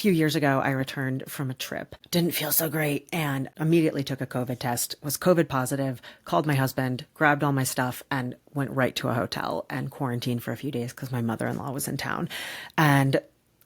few years ago, I returned from a trip, didn't feel so great, and immediately took a COVID test, was COVID positive, called my husband, grabbed all my stuff, and went right to a hotel and quarantined for a few days because my mother-in-law was in town. And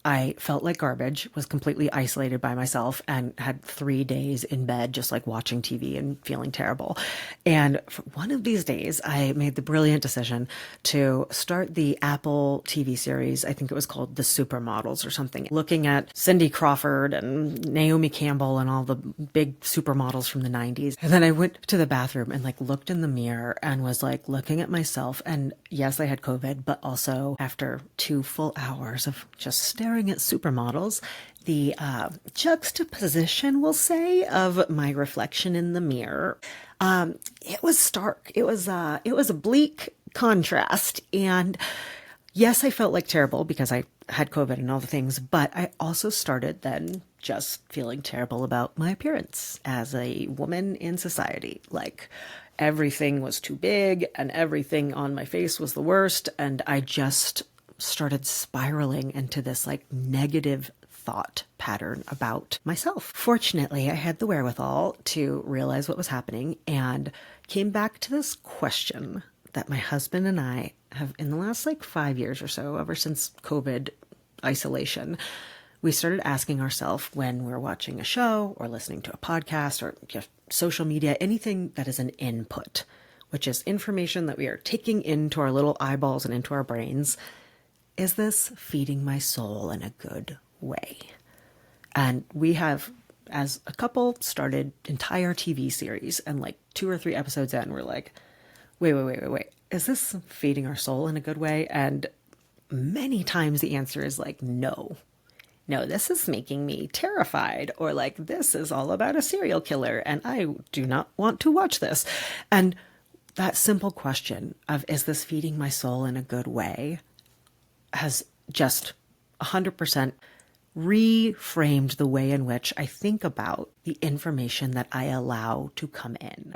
I felt like garbage, was completely isolated by myself, and had 3 days in bed just like watching TV and feeling terrible. And for one of these days, I made the brilliant decision to start the Apple TV series. I think it was called The Supermodels or something, looking at Cindy Crawford and Naomi Campbell and all the big supermodels from the 90s. And then I went to the bathroom and like looked in the mirror and was like looking at myself. And yes, I had COVID, but also after 2 full hours of just staring at supermodels, the juxtaposition, we'll say, of my reflection in the mirror, it was stark. It was a bleak contrast. And yes, I felt like terrible because I had COVID and all the things, but I also started then just feeling terrible about my appearance as a woman in society. Like, everything was too big and everything on my face was the worst. And I just started spiraling into this like negative thought pattern about myself. Fortunately, I had the wherewithal to realize what was happening and came back to this question that my husband and I have in the last like 5 years or so, ever since COVID isolation, we started asking ourselves when we're watching a show or listening to a podcast or just social media, anything that is an input, which is information that we are taking into our little eyeballs and into our brains. Is this feeding my soul in a good way? And we have, as a couple, started entire TV series, and like 2 or 3 episodes in, we're like, wait. Is this feeding our soul in a good way? And many times the answer is like, no, this is making me terrified, or like, this is all about a serial killer and I do not want to watch this. And that simple question of, is this feeding my soul in a good way, has just 100% reframed the way in which I think about the information that I allow to come in.